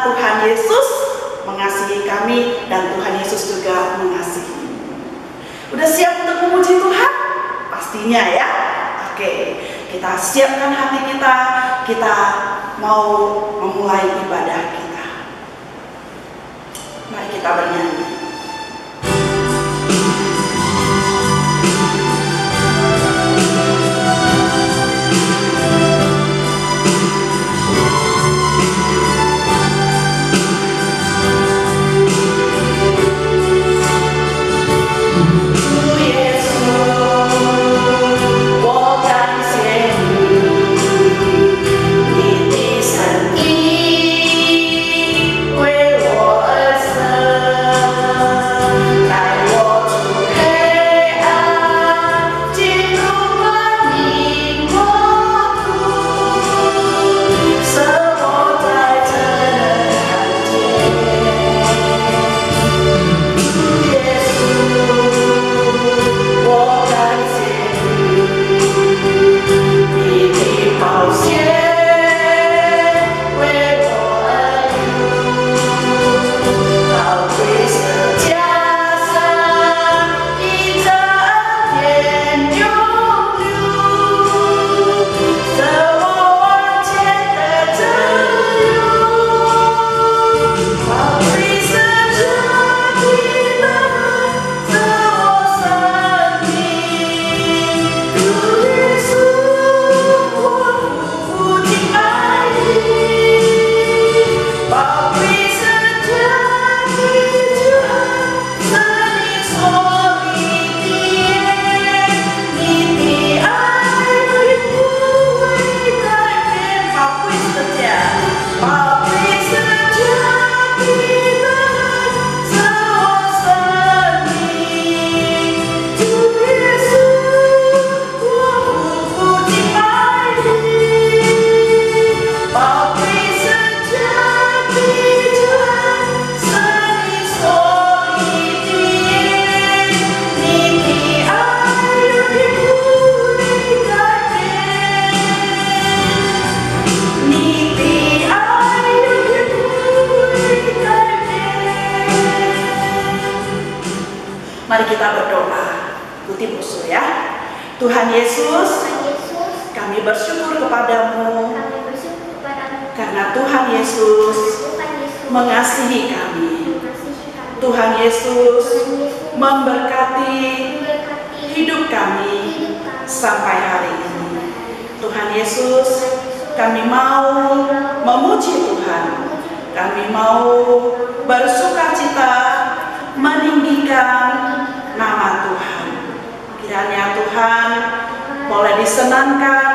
Tuhan Yesus mengasihi kami dan Tuhan Yesus juga mengasihi. Udah siap untuk memuji Tuhan? Pastinya ya. Oke, kita siapkan hati kita. Kita mau memulai ibadah kita. Mari kita bernyanyi. Mari kita berdoa. Ikuti musuh ya. Tuhan Yesus, kami bersyukur kepadamu karena Tuhan Yesus mengasihi kami. Tuhan Yesus memberkati hidup kami sampai hari ini. Tuhan Yesus, kami mau memuji Tuhan. Kami mau bersukacita meninggikan nama Tuhan. Kiranya Tuhan boleh disenangkan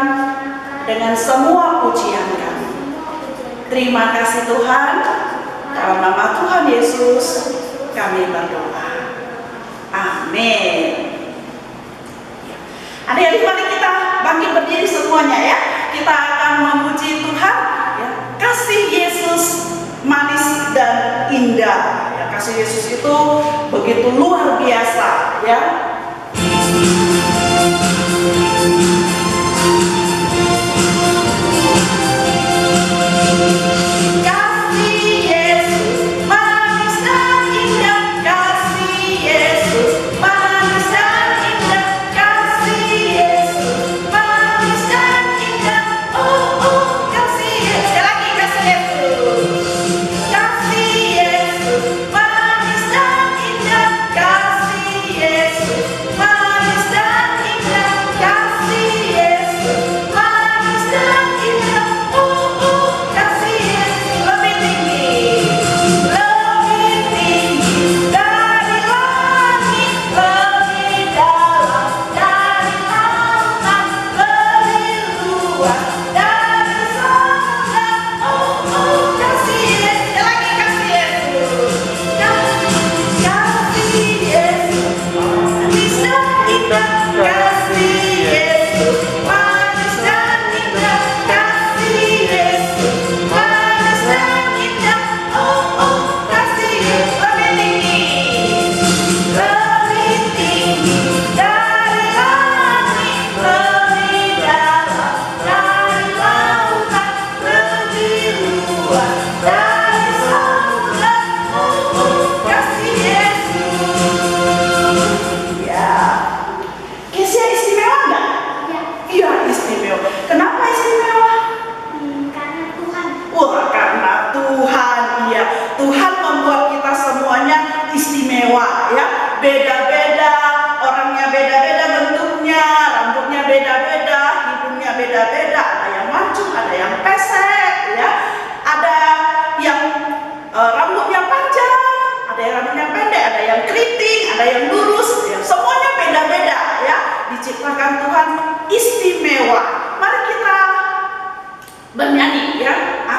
dengan semua pujian kami. Terima kasih Tuhan. Dalam nama Tuhan Yesus kami berdoa. Amin. Adik-adik, mari kita bangkit berdiri semuanya ya. Kita akan memuji Tuhan ya. Kasih Yesus manis dan indah. Kasih Yesus itu begitu luar biasa ya.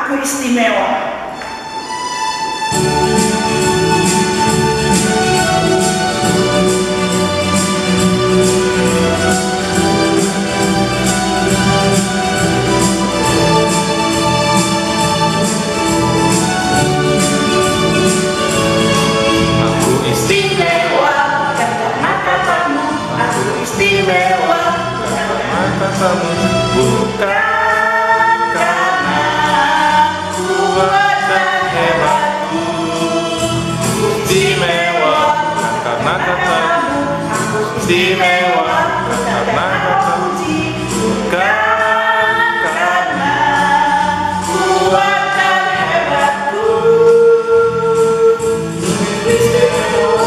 aku istimewa. Bukan karena kuat dan hebatku, istimewa karena katamu, istimewa karena katamu, bukan karena kuat dan hebatku, istimewa.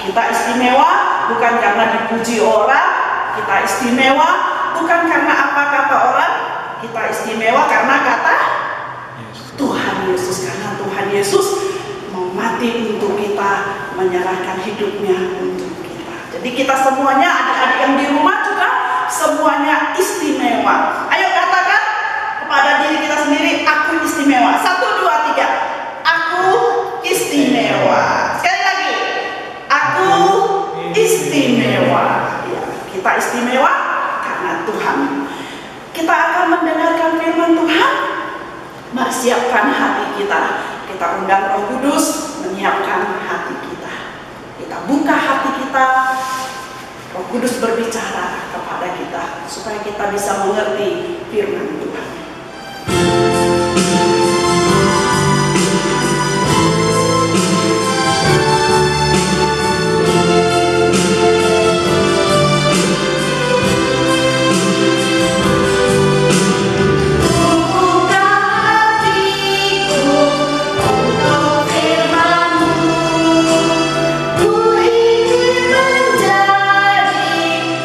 Kita istimewa bukan karena dipuji orang, kita istimewa bukan karena apa kata orang, kita istimewa karena kata Tuhan Yesus. Karena Tuhan Yesus mau mati untuk kita, menyerahkan hidupnya untuk kita. Jadi kita semuanya, adik-adik yang di rumah juga semuanya istimewa. Ayo katakan kepada diri kita sendiri, aku istimewa. 1, 2, 3. Aku istimewa. Sekali lagi, aku istimewa. Ya, kita istimewa karena Tuhan. Kita akan mendengarkan firman Tuhan. Mari siapkan hati kita. Kita undang Roh Kudus menyiapkan hati kita. Kita buka hati kita. Roh Kudus berbicara kepada kita supaya kita bisa mengerti firman Tuhan.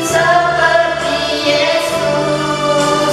Seperti Yesus.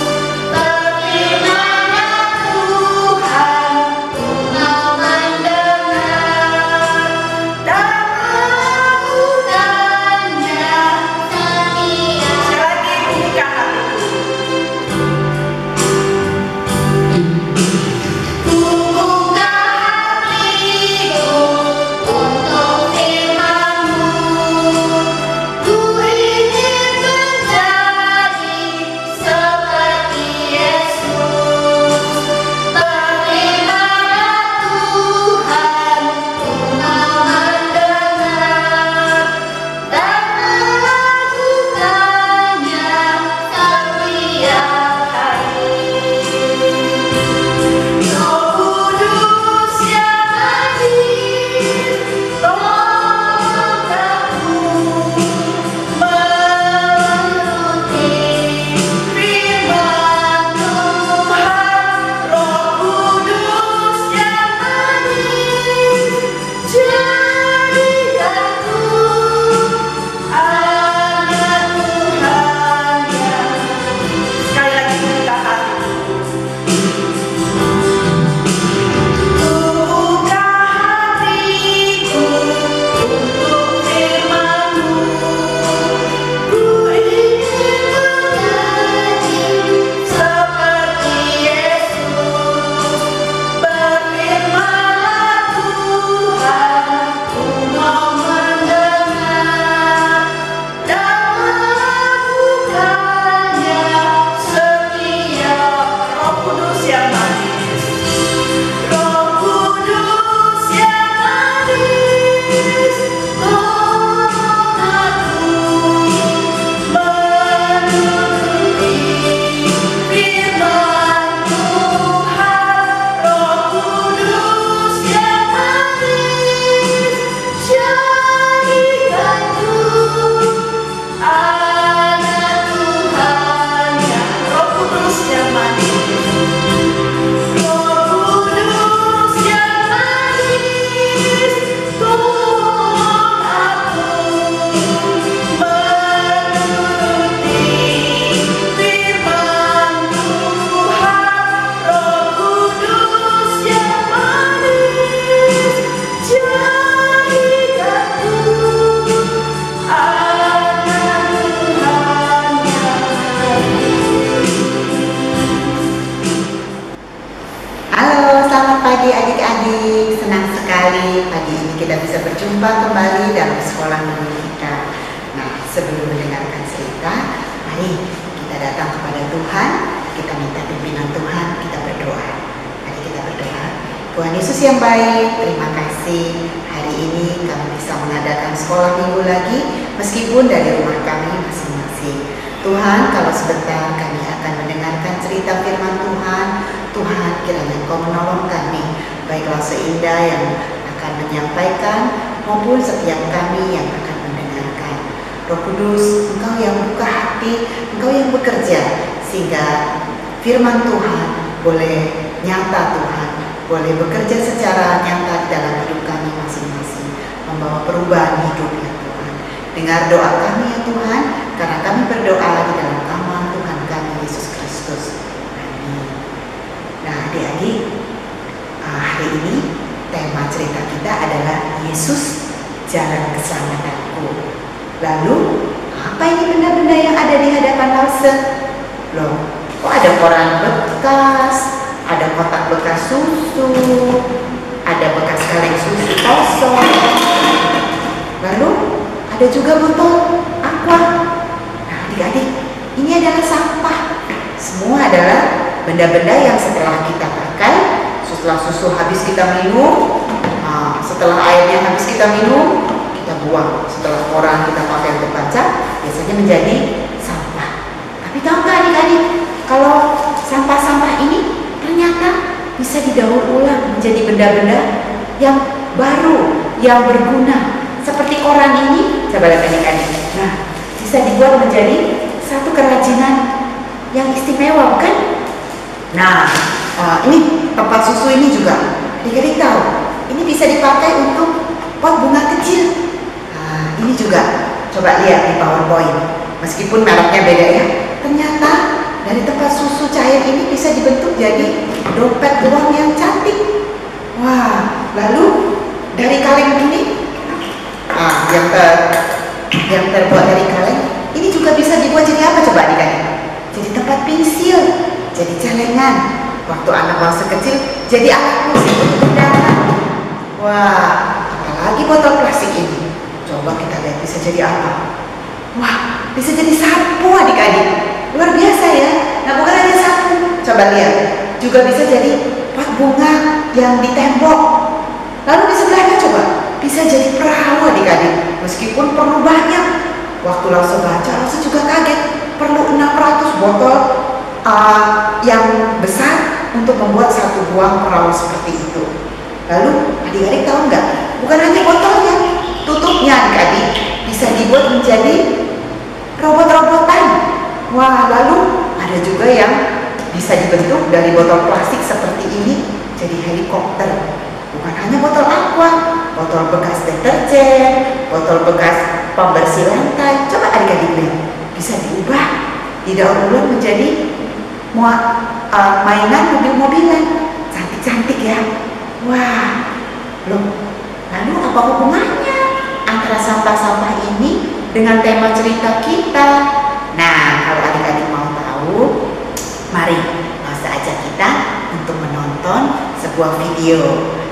pagi adik-adik, senang sekali pagi ini kita bisa berjumpa kembali dalam sekolah minggu kita. Nah, sebelum mendengarkan cerita, mari kita datang kepada Tuhan, kita minta pimpinan Tuhan, kita berdoa. Mari kita berdoa. Tuhan Yesus yang baik, terima kasih hari ini kami bisa mengadakan sekolah minggu lagi meskipun dari rumah kami masing-masing. Tuhan, kalau sebentar kami akan mendengarkan cerita firman Tuhan, Tuhan kiranya Engkau menolong kami, baiklah seindah yang akan menyampaikan maupun setiap kami yang akan mendengarkan. Roh Kudus, Engkau yang buka hati, Engkau yang bekerja, sehingga firman Tuhan boleh nyata Tuhan, boleh bekerja secara nyata di dalam hidup kami masing-masing, membawa perubahan hidup ya Tuhan. Dengar doa kami ya Tuhan, karena kami berdoa di dalam nama Tuhan kami Yesus Kristus. Amin. Nah adik-adik, hari ini tema cerita kita adalah Yesus Jalan Keselamatanku. Lalu apa ini benda-benda yang ada di hadapan Lause? Loh, kok ada koran bekas, ada kotak bekas susu, ada bekas kaleng susu kosong, lalu ada juga botol aqua. Nah adik-adik, ini adalah sampah. Semua adalah benda-benda yang setelah kita pakai, setelah susu habis kita minum, setelah airnya habis kita minum, kita buang. Setelah koran kita pakai untuk baca, biasanya menjadi sampah. Tapi tahu nggak adik-adik, kalau sampah-sampah ini ternyata bisa didaur ulang menjadi benda-benda yang baru, yang berguna. Seperti koran ini, coba lihat adik-adik. Nah, bisa dibuat menjadi satu kerajinan yang istimewa, bukan? Nah, ini tempat susu ini juga, adik-adik tahu, ini bisa dipakai untuk pot bunga kecil. Nah, ini juga, coba lihat di PowerPoint. Meskipun mereknya beda ya, ternyata dari tempat susu cair ini bisa dibentuk jadi dompet uang yang cantik. Wah, lalu dari kaleng ini, yang terbuat dari kaleng ini juga bisa dibuat jadi apa coba adik-adik? Jadi tempat pensil, jadi celengan. Waktu anak Lause kecil jadi alat musik untuk undangan. Wah, apalagi botol plastik ini. Coba kita lihat bisa jadi apa? Wah, bisa jadi sapu adik-adik. Luar biasa ya. Nah bukan hanya sapu, coba lihat, juga bisa jadi pot bunga yang di tembok. Lalu di sebelahnya coba bisa jadi perahu adik-adik. Meskipun perlu banyak. Waktu Lause baca, Lause juga kaget. Perlu 600 botol yang besar untuk membuat satu buah perahu seperti itu. Lalu adik-adik tahu nggak? Bukan hanya botolnya, tutupnya adik-adik bisa dibuat menjadi robot-robotan. Wah, lalu ada juga yang bisa dibentuk dari botol plastik seperti ini jadi helikopter. Bukan hanya botol aqua, botol bekas deterjen, botol bekas pembersih lantai. Coba adik-adik lihat, bisa diubah, didaur ulang menjadi mainan mobil-mobilan. Cantik-cantik ya. Wah, loh, lalu apa hubungannya antara sampah-sampah ini dengan tema cerita kita? Nah, kalau adik-adik mau tahu, mari Lause ajak kita untuk menonton sebuah video.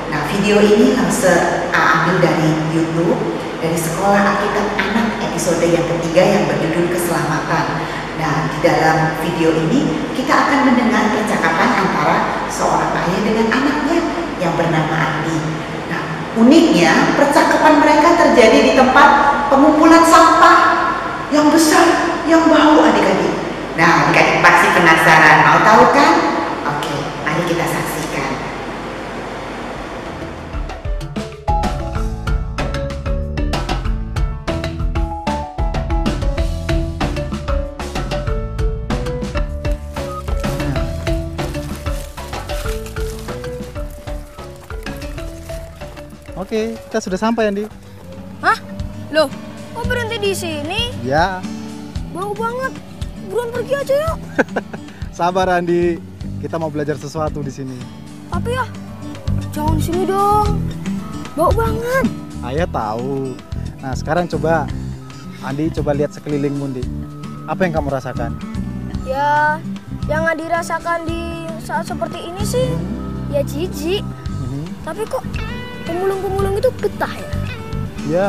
Nah, video ini Lause ambil dari YouTube, dari Sekolah Alkitab Anak episode yang ketiga yang berjudul Keselamatan. Nah, di dalam video ini kita akan mendengar percakapan antara seorang ayah dengan anaknya yang bernama Andi. Nah, uniknya percakapan mereka terjadi di tempat pengumpulan sampah yang besar, yang bau adik-adik. Nah, adik-adik pasti penasaran, mau tahu kan? Oke, mari kita saksikan. Oke, kita sudah sampai, Andi. Hah? Loh, kok berhenti di sini? Ya, Bau banget. Buruan pergi aja yuk. sabar, Andi. Kita mau belajar sesuatu di sini. Tapi ya, jangan di sini dong. Bau banget. Ayah tahu. Nah, sekarang coba, Andi coba lihat sekelilingmu, Andi. Apa yang kamu rasakan? Ya, yang nggak dirasakan di saat seperti ini sih, ya jijik. Tapi kok pemulung-pemulung itu betah ya? Ya,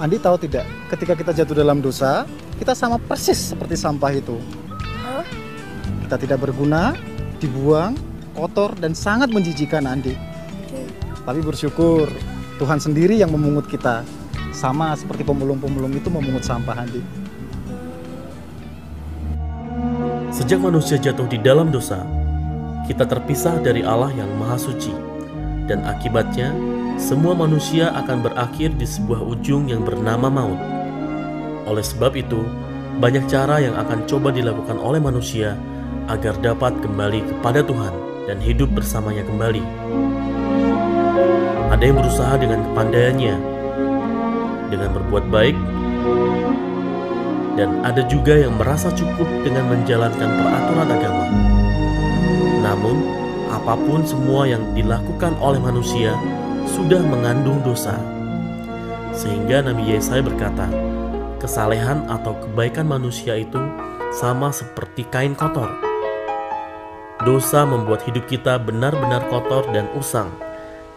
Andi tahu tidak, ketika kita jatuh dalam dosa, kita sama persis seperti sampah itu. Hah? Kita tidak berguna, dibuang, kotor, dan sangat menjijikan, Andi. Tapi bersyukur, Tuhan sendiri yang memungut kita. Sama seperti pemulung-pemulung itu memungut sampah, Andi. Sejak manusia jatuh di dalam dosa, kita terpisah dari Allah yang Maha Suci. Dan akibatnya, semua manusia akan berakhir di sebuah ujung yang bernama maut. Oleh sebab itu, banyak cara yang akan coba dilakukan oleh manusia agar dapat kembali kepada Tuhan dan hidup bersamanya kembali. Ada yang berusaha dengan kepandaiannya, dengan berbuat baik, dan ada juga yang merasa cukup dengan menjalankan peraturan agama. Namun, apapun semua yang dilakukan oleh manusia sudah mengandung dosa. Sehingga Nabi Yesaya berkata, kesalehan atau kebaikan manusia itu sama seperti kain kotor. Dosa membuat hidup kita benar-benar kotor dan usang,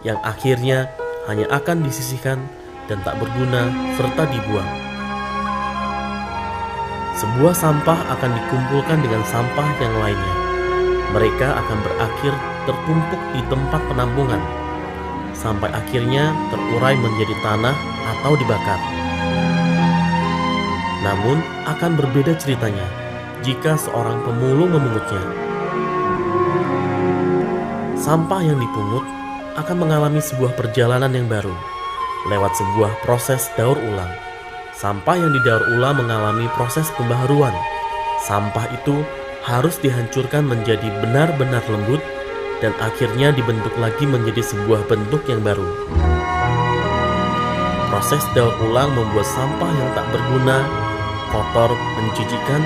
yang akhirnya hanya akan disisihkan dan tak berguna serta dibuang. Sebuah sampah akan dikumpulkan dengan sampah yang lainnya. Mereka akan berakhir tertumpuk di tempat penampungan, sampai akhirnya terurai menjadi tanah atau dibakar. Namun akan berbeda ceritanya jika seorang pemulung memungutnya. Sampah yang dipungut akan mengalami sebuah perjalanan yang baru lewat sebuah proses daur ulang. Sampah yang didaur ulang mengalami proses pembaharuan. Sampah itu harus dihancurkan menjadi benar-benar lembut dan akhirnya dibentuk lagi menjadi sebuah bentuk yang baru. Proses daur ulang membuat sampah yang tak berguna, kotor, menjijikan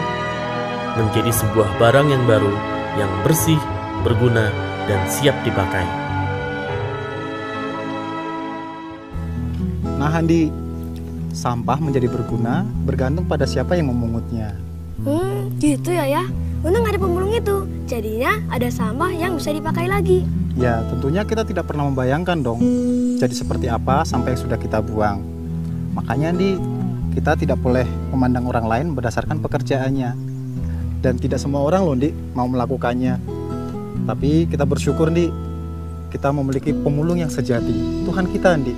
menjadi sebuah barang yang baru, yang bersih, berguna, dan siap dipakai. Nah, Andi, sampah menjadi berguna bergantung pada siapa yang memungutnya. Gitu ya. Untung ada pemulung itu, jadinya ada sampah yang bisa dipakai lagi. Ya, tentunya kita tidak pernah membayangkan dong jadi seperti apa sampah yang sudah kita buang. Makanya, Andi, kita tidak boleh memandang orang lain berdasarkan pekerjaannya. Dan tidak semua orang loh, Andi, mau melakukannya. Tapi kita bersyukur, Andi, kita memiliki pemulung yang sejati, Tuhan kita, Andi.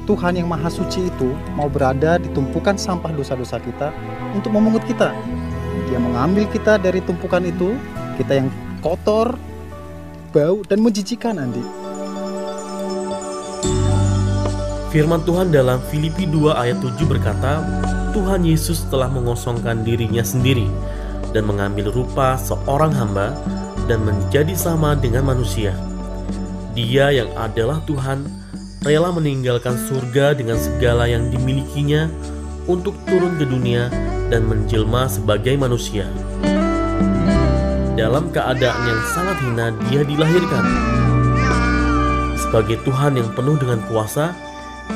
Tuhan yang Maha Suci itu mau berada di tumpukan sampah dosa-dosa kita untuk memungut kita. Dia mengambil kita dari tumpukan itu, kita yang kotor, bau, dan menjijikan, Andi. Firman Tuhan dalam Filipi 2 ayat 7 berkata, Tuhan Yesus telah mengosongkan dirinya sendiri dan mengambil rupa seorang hamba dan menjadi sama dengan manusia. Dia yang adalah Tuhan rela meninggalkan surga dengan segala yang dimilikinya untuk turun ke dunia dan menjelma sebagai manusia. Dalam keadaan yang sangat hina, dia dilahirkan. Sebagai Tuhan yang penuh dengan kuasa,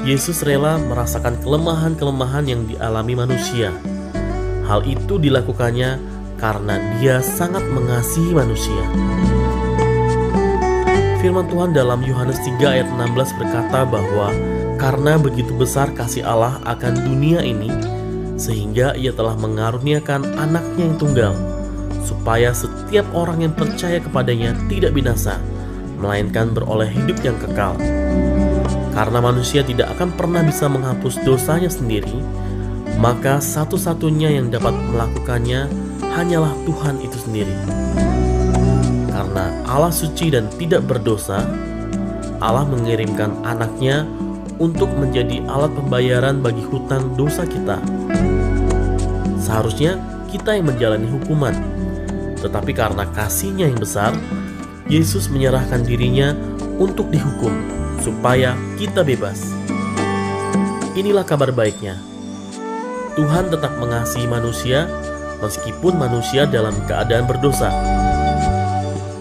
Yesus rela merasakan kelemahan-kelemahan yang dialami manusia. Hal itu dilakukannya karena dia sangat mengasihi manusia. Firman Tuhan dalam Yohanes 3 ayat 16 berkata bahwa karena begitu besar kasih Allah akan dunia ini, sehingga ia telah mengaruniakan anaknya yang tunggal, supaya setiap orang yang percaya kepadanya tidak binasa, melainkan beroleh hidup yang kekal. Karena manusia tidak akan pernah bisa menghapus dosanya sendiri, maka satu-satunya yang dapat melakukannya hanyalah Tuhan itu sendiri. Karena Allah suci dan tidak berdosa, Allah mengirimkan anaknya untuk menjadi alat pembayaran bagi hutang dosa kita. Seharusnya kita yang menjalani hukuman, tetapi karena kasih-Nya yang besar, Yesus menyerahkan dirinya untuk dihukum, supaya kita bebas. Inilah kabar baiknya. Tuhan tetap mengasihi manusia, meskipun manusia dalam keadaan berdosa.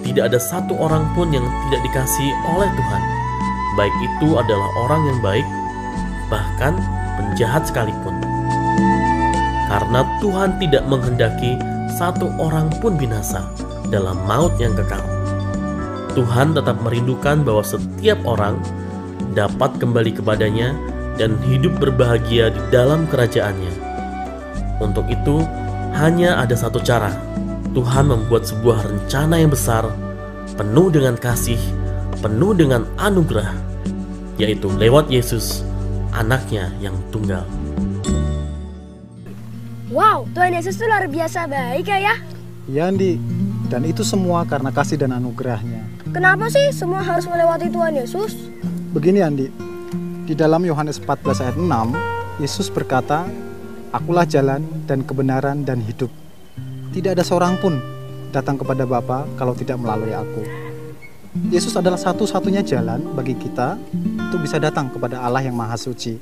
Tidak ada satu orang pun yang tidak dikasihi oleh Tuhan, baik itu adalah orang yang baik, bahkan penjahat sekalipun. Karena Tuhan tidak menghendaki satu orang pun binasa dalam maut yang kekal. Tuhan tetap merindukan bahwa setiap orang dapat kembali kepadanya dan hidup berbahagia di dalam kerajaannya. Untuk itu, hanya ada satu cara. Tuhan membuat sebuah rencana yang besar, penuh dengan kasih, penuh dengan anugerah, yaitu lewat Yesus, anaknya yang tunggal. Wow, Tuhan Yesus itu luar biasa baik ya. Ya Andi, dan itu semua karena kasih dan anugerahnya. Kenapa sih semua harus melewati Tuhan Yesus? Begini Andi, di dalam Yohanes 14 ayat 6, Yesus berkata, "Akulah jalan dan kebenaran dan hidup. Tidak ada seorang pun datang kepada Bapa kalau tidak melalui aku." Yesus adalah satu-satunya jalan bagi kita untuk bisa datang kepada Allah yang Maha Suci.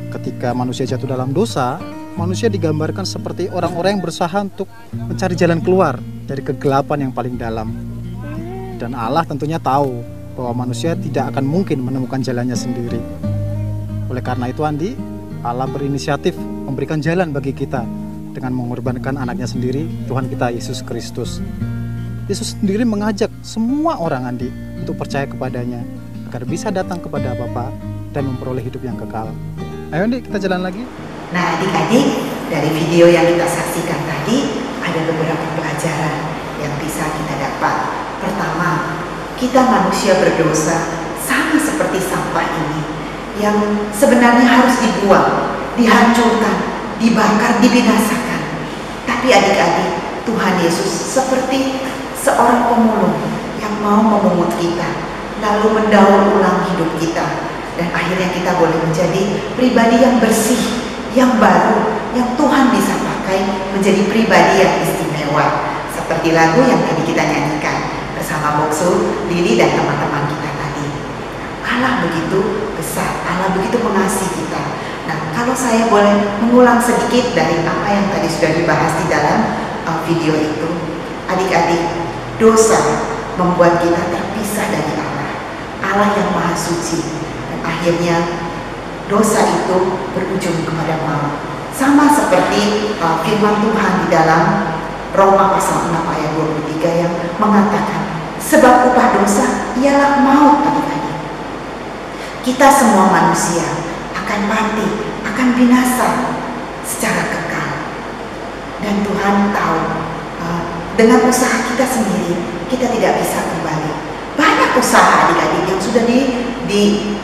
Ketika manusia jatuh dalam dosa, manusia digambarkan seperti orang-orang yang berusaha untuk mencari jalan keluar dari kegelapan yang paling dalam. Dan Allah tentunya tahu bahwa manusia tidak akan mungkin menemukan jalannya sendiri. Oleh karena itu Andi, Allah berinisiatif memberikan jalan bagi kita dengan mengorbankan anaknya sendiri, Tuhan kita Yesus Kristus. Yesus sendiri mengajak semua orang Andi untuk percaya kepadanya agar bisa datang kepada Bapa dan memperoleh hidup yang kekal. Ayo Andi, kita jalan lagi. Nah adik-adik, dari video yang kita saksikan tadi ada beberapa pelajaran yang bisa kita dapat. Pertama, kita manusia berdosa sama seperti sampah ini yang sebenarnya harus dibuang, dihancurkan, dibakar, dibinasakan. Tapi adik-adik, Tuhan Yesus seperti seorang pemulung yang mau memungut kita, lalu mendaur ulang hidup kita, dan akhirnya kita boleh menjadi pribadi yang bersih, yang baru, yang Tuhan bisa pakai menjadi pribadi yang istimewa. Seperti lagu yang tadi kita nyanyikan bersama Boksu, Lili, dan teman-teman kita tadi. Allah begitu besar, Allah begitu mengasihi kita. Nah, kalau saya boleh mengulang sedikit dari apa yang tadi sudah dibahas di dalam video itu. Adik-adik, dosa membuat kita terpisah dari Allah, Allah yang Maha Suci. Dan akhirnya dosa itu berujung kepada maut. Sama seperti firman Tuhan di dalam Roma pasal 6 ayat 23 yang mengatakan, sebab upah dosa ialah maut. Adik-adik, kita semua manusia akan mati, akan binasa secara kekal. Dan Tuhan tahu dengan usaha kita sendiri kita tidak bisa kembali. Banyak usaha adik-adik yang sudah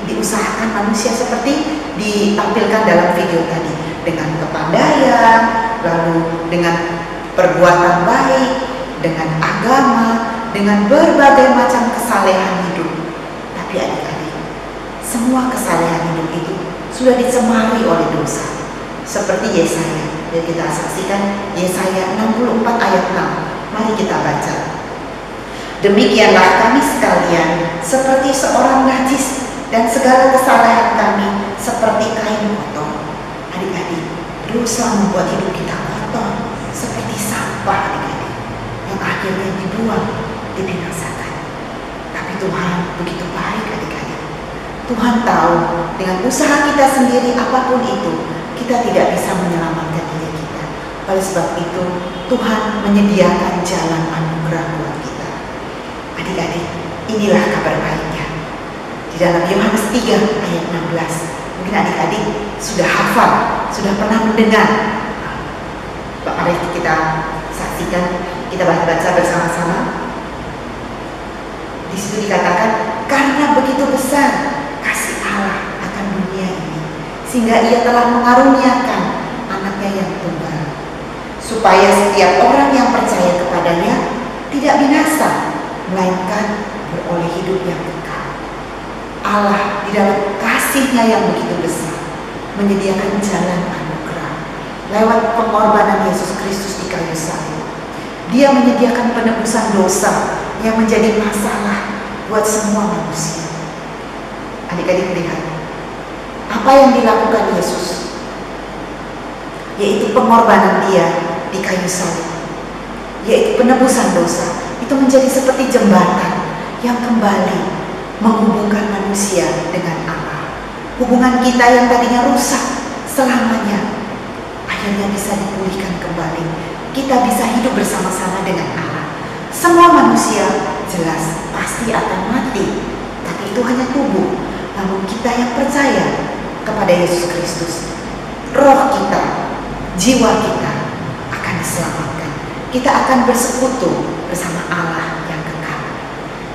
diusahakan manusia seperti ditampilkan dalam video tadi, dengan kepandaian, lalu dengan perbuatan baik, dengan agama, dengan berbagai macam kesalehan hidup. Tapi adik-adik, semua kesalehan hidup itu sudah dicemari oleh dosa. Seperti Yesaya yang kita saksikan, Yesaya 64 ayat 6. Mari kita baca. Demikianlah kami sekalian seperti seorang najis, dan segala kesalahan kami seperti kain kotor. Adik-adik, dosa membuat hidup kita kotor seperti sampah adik-adik, yang akhirnya dibuang, dibinasakan. Tapi Tuhan begitu baik adik-adik. Tuhan tahu dengan usaha kita sendiri apapun itu, kita tidak bisa menyelamatkan diri kita. Oleh sebab itu, Tuhan menyediakan jalan anugerah buat kita. Adik-adik, inilah kabar baiknya. Di dalam Yohanes 3 ayat 16, mungkin adik-adik sudah hafal, sudah pernah mendengar. Mari kita saksikan, kita baca bersama-sama. Di situ dikatakan, karena begitu besar kasih Allah akan dunia ini, sehingga Ia telah mengaruniakan anaknya yang tunggal, supaya setiap orang yang percaya kepadanya tidak binasa, melainkan beroleh hidup yang kekal. Allah di dalam kasih-Nya yang begitu besar menyediakan jalan anugerah lewat pengorbanan Yesus Kristus di kayu salib. Dia menyediakan penebusan dosa yang menjadi masalah buat semua manusia. Adik-adik lihat apa yang dilakukan Yesus, yaitu pengorbanan Dia di kayu salib, yaitu penebusan dosa. Itu menjadi seperti jembatan yang kembali menghubungkan manusia dengan Allah. Hubungan kita yang tadinya rusak selamanya akhirnya bisa dipulihkan kembali. Kita bisa hidup bersama-sama dengan Allah. Semua manusia jelas pasti kepada Yesus Kristus, roh kita, jiwa kita akan diselamatkan. Kita akan bersekutu bersama Allah yang kekal.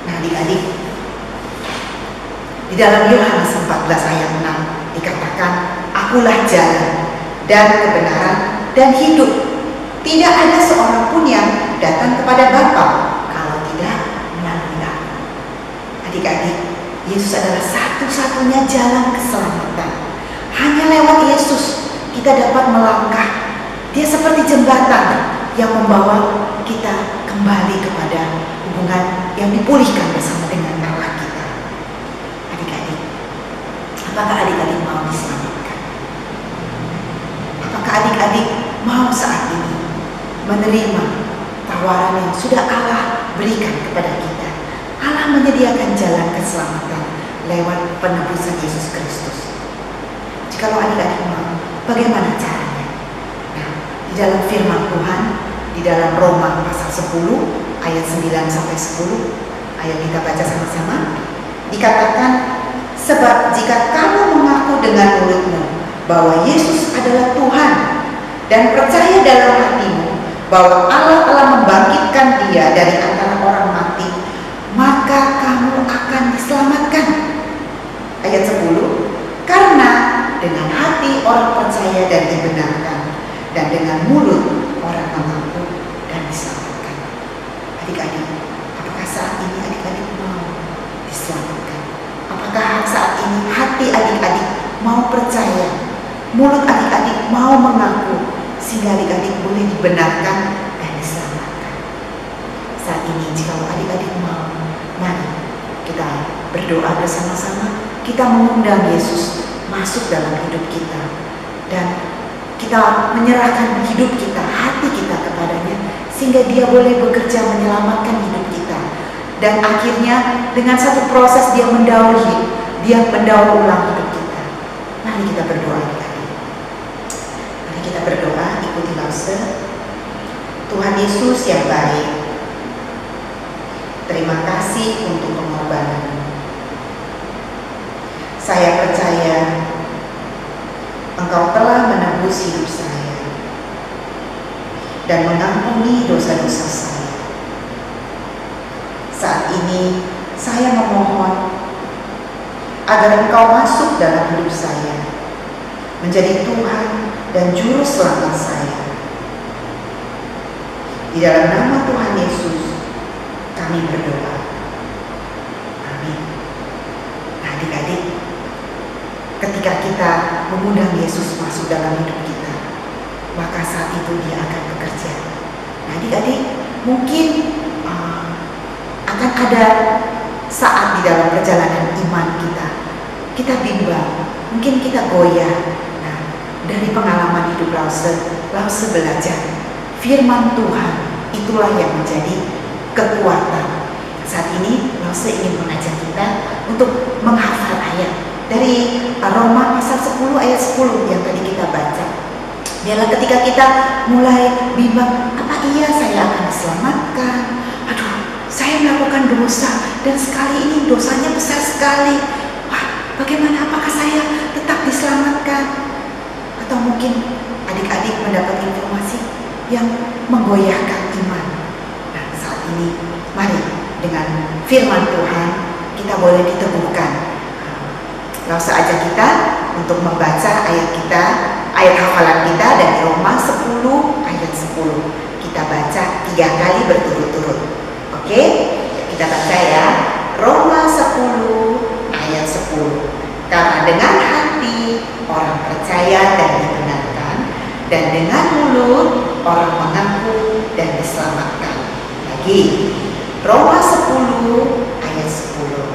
Nah adik-adik, di dalam Yohanes 14 ayat 6 dikatakan, akulah jalan dan kebenaran dan hidup. Tidak ada seorang pun yang datang kepada Bapa kalau tidak melalui Aku. Adik-adik, Yesus adalah satu-satunya jalan keselamatan. Hanya lewat Yesus kita dapat melangkah. Dia seperti jembatan yang membawa kita kembali kepada hubungan yang dipulihkan bersama dengan Allah kita. Adik-adik, apakah adik-adik mau diselamatkan? Apakah adik-adik mau saat ini menerima tawaran yang sudah Allah berikan kepada kita? Allah menyediakan jalan keselamatan lewat penebusan Yesus Kristus. Jikalau adik-adik mau, bagaimana caranya? Nah, di dalam firman Tuhan, di dalam Roma pasal 10 ayat 9 sampai 10, ayo kita baca sama-sama. Dikatakan, sebab jika kamu mengaku dengan mulutmu bahwa Yesus adalah Tuhan dan percaya dalam hatimu bahwa Allah telah membangkitkan Dia dari antara orang mati, maka kamu akan diselamatkan. Ayat 10, karena dengan hati orang percaya dan dibenarkan, dan dengan mulut orang mengaku dan diselamatkan. Adik-adik, apakah saat ini adik-adik mau diselamatkan? Apakah saat ini hati adik-adik mau percaya, mulut adik-adik mau mengaku, sehingga adik-adik boleh dibenarkan dan diselamatkan? Saat ini jika adik-adik mau, mari kita berdoa bersama-sama. Kita mengundang Yesus masuk dalam hidup kita, dan kita menyerahkan hidup kita, hati kita kepadanya, sehingga Dia boleh bekerja menyelamatkan hidup kita. Dan akhirnya dengan satu proses Dia mendaur ulang hidup kita. Mari kita berdoa adik-adik. Mari kita berdoa, ikuti lause. Tuhan Yesus yang baik, terima kasih untuk pengorbanan. Saya percaya Engkau telah menebus hidup saya dan mengampuni dosa-dosa saya. Saat ini saya memohon agar Engkau masuk dalam hidup saya, menjadi Tuhan dan Juru Selamat saya. Di dalam nama Tuhan Yesus kami berdoa. Amin. Nah, adik-adik, ketika kita mengundang Yesus masuk dalam hidup kita, maka saat itu Dia akan bekerja. Nah, adik-adik, mungkin akan ada saat di dalam perjalanan iman kita bimbang, mungkin kita goyah. Nah, dari pengalaman hidup Lause belajar firman Tuhan itulah yang menjadi kekuatan. Saat ini Lause ingin mengajak kita untuk menghafal ayat dari Roma pasal 10 ayat 10 yang tadi kita baca. Biarlah ketika kita mulai bimbang, apa iya saya akan diselamatkan? Aduh, saya melakukan dosa dan sekali ini dosanya besar sekali. Wah, bagaimana, apakah saya tetap diselamatkan? Atau mungkin adik-adik mendapat informasi yang menggoyahkan iman. Nah, saat ini mari dengan firman Tuhan kita boleh diteguhkan. Lause ajak kita untuk membaca ayat hafalan kita dari Roma 10 ayat 10. Kita baca 3 kali berturut-turut. Oke? Kita baca ya. Roma 10 ayat 10. Karena dengan hati orang percaya dan dibenarkan, dan dengan mulut orang mengaku dan diselamatkan. Lagi. Roma 10 ayat 10.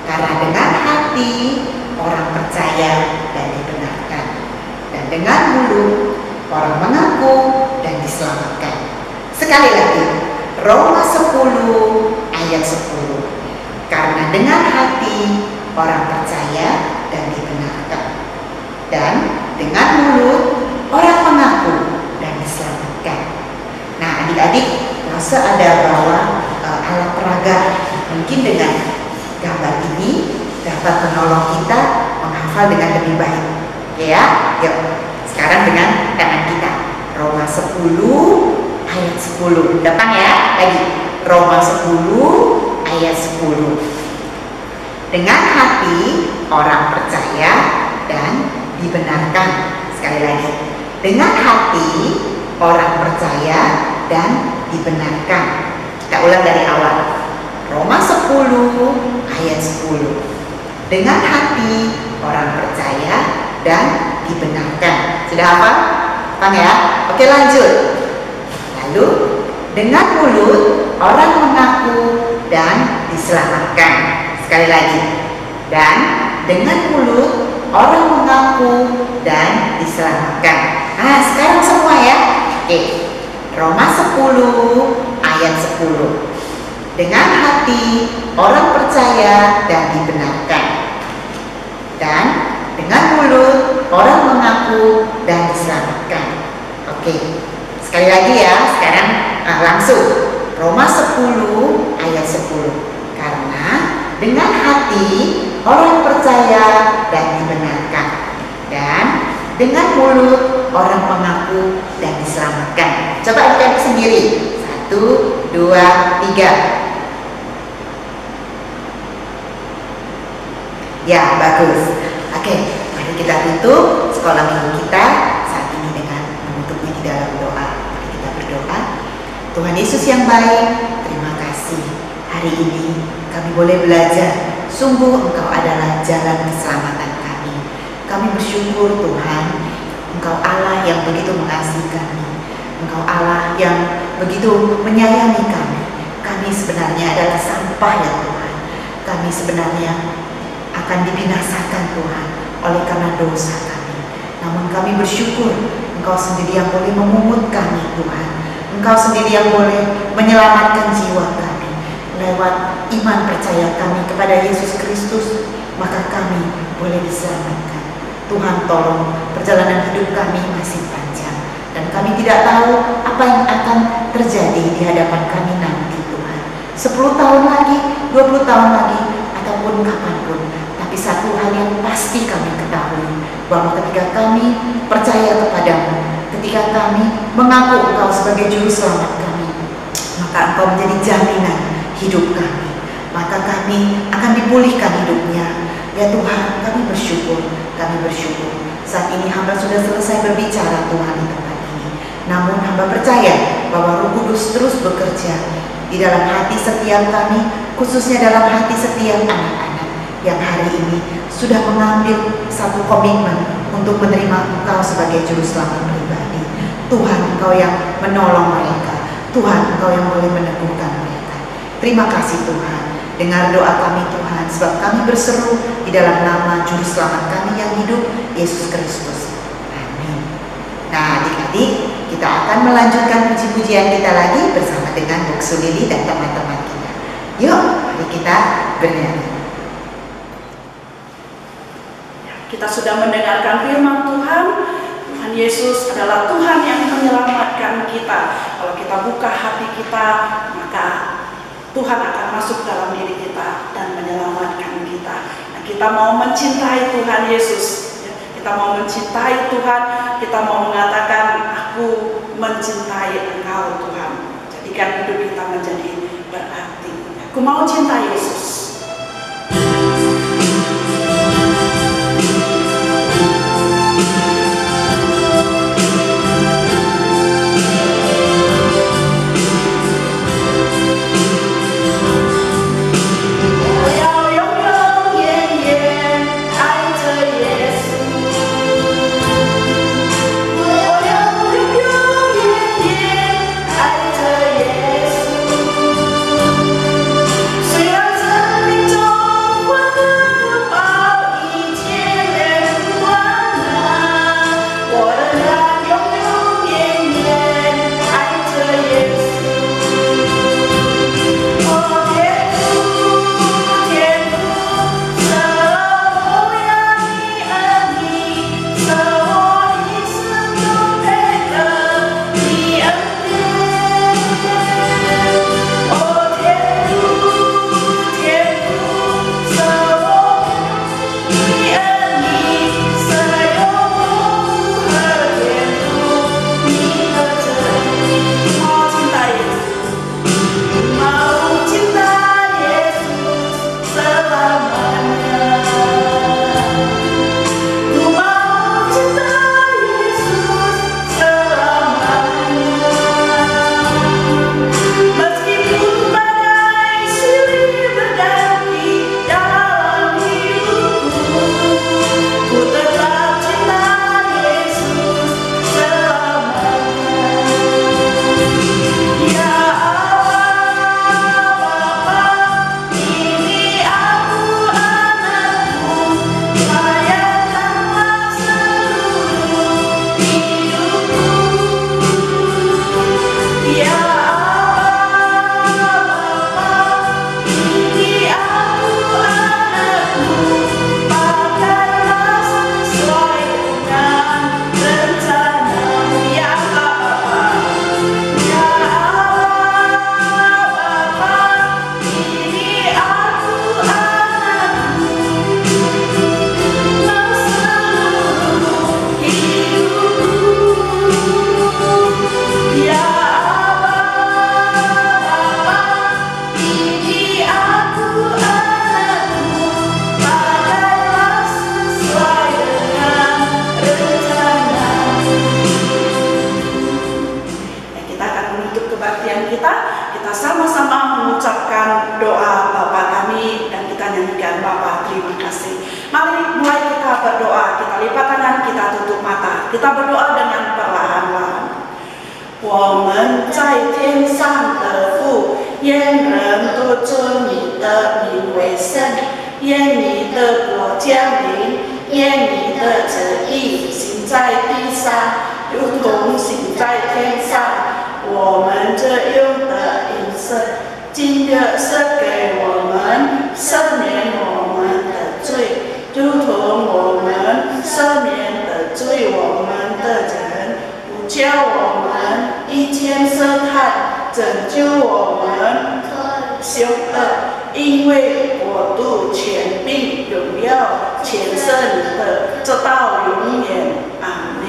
Karena dengan hati orang percaya dan dibenarkan, dan dengan mulut orang mengaku dan diselamatkan. Sekali lagi, Roma 10 ayat 10. Karena dengan hati orang percaya dan dibenarkan, dan dengan mulut orang mengaku dan diselamatkan. Nah, adik-adik, Lause ada bawa alat peraga. Mungkin dengan gambar ini dapat menolong kita menghafal dengan lebih baik. Oke ya, yuk. Sekarang dengan tangan kita. Roma 10 ayat 10. Depan ya, lagi. Roma 10 ayat 10. Dengan hati orang percaya dan dibenarkan. Sekali lagi. Dengan hati orang percaya dan dibenarkan. Kita ulang dari awal. Roma 10 ayat 10. Dengan hati orang percaya dan dibenarkan. Sudah hafal? Hafal ya? Oke, lanjut. Lalu dengan mulut orang mengaku dan diselamatkan. Sekali lagi. Dan dengan mulut orang mengaku dan diselamatkan. Nah, sekarang semua ya. Oke. Roma 10 ayat 10. Dengan hati orang percaya dan dibenarkan. Dan dengan mulut orang mengaku dan diselamatkan. Oke. Sekali lagi ya, sekarang langsung. Roma 10 ayat 10. Karena dengan hati orang percaya dan dibenarkan. Dan dengan mulut orang mengaku dan diselamatkan. Coba adik-adik sendiri. 1, 2, 3. Ya, bagus. Oke, mari kita tutup sekolah minggu kita saat ini dengan menutupnya di dalam doa. Mari kita berdoa. Tuhan Yesus yang baik, terima kasih. Hari ini kami boleh belajar. Sungguh Engkau adalah jalan keselamatan kami. Kami bersyukur Tuhan, Engkau Allah yang begitu mengasihi kami. Engkau Allah yang begitu menyayangi kami. Kami sebenarnya adalah sampah ya Tuhan. Kami sebenarnya akan dibinasakan Tuhan oleh karena dosa kami. Namun kami bersyukur Engkau sendiri yang boleh memungut kami Tuhan. Engkau sendiri yang boleh menyelamatkan jiwa kami. Lewat iman percaya kami kepada Yesus Kristus, maka kami boleh diselamatkan. Tuhan tolong, perjalanan hidup kami masih panjang. Dan kami tidak tahu apa yang akan terjadi di hadapan kami nanti Tuhan. 10 tahun lagi, 20 tahun lagi, ataupun kapanpun. Tapi satu hal yang pasti kami ketahui, bahwa ketika kami percaya kepadamu, ketika kami mengaku Engkau sebagai juru selamat kami, maka Engkau menjadi jaminan hidup kami. Maka kami akan dipulihkan hidupnya. Ya Tuhan, kami bersyukur. Saat ini hamba sudah selesai berbicara Tuhan di tempat ini. Namun hamba percaya bahwa Roh Kudus terus bekerja di dalam hati setiap kami, khususnya dalam hati setiap anak-anak yang hari ini sudah mengambil satu komitmen untuk menerima Engkau sebagai juru selamat pribadi. Tuhan, Engkau yang menolong mereka. Tuhan, Engkau yang boleh meneguhkan mereka. Terima kasih Tuhan. Dengar doa kami Tuhan, sebab kami berseru di dalam nama juru selamat kami yang hidup, Yesus Kristus. Amin. Nah adik-adik, kita akan melanjutkan puji-pujian kita lagi bersama dengan Buksu Lili dan teman-teman kita. Yuk, mari kita bernyanyi. Kita sudah mendengarkan firman Tuhan. Tuhan Yesus adalah Tuhan yang menyelamatkan kita. Kalau kita buka hati kita, maka Tuhan akan masuk dalam diri kita dan menyelamatkan kita. Nah, kita mau mencintai Tuhan Yesus. Kita mau mencintai Tuhan. Kita mau mengatakan, aku mencintai Engkau Tuhan. Jadikan hidup kita menjadi berarti. Aku mau cintai Yesus. Say mengucapkan doa Bapa kami dan kita nyanyikan Bapa terima kasih. Mari mulai kita berdoa, kita lipat tangan, kita tutup mata, kita berdoa dengan perlahan-lahan. 我们在天上的父，愿人都尊你的名为圣，愿你的国降临，愿你的旨意行在地上，如同行在天上。我们这用的饮食，今日赐给我们，赦免我们的罪，如同我们赦免得罪我们的人。 叫我们一切试探，拯救我们凶恶，因为国度、权柄、荣耀，全是你的，直到永远。阿门。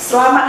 Selamat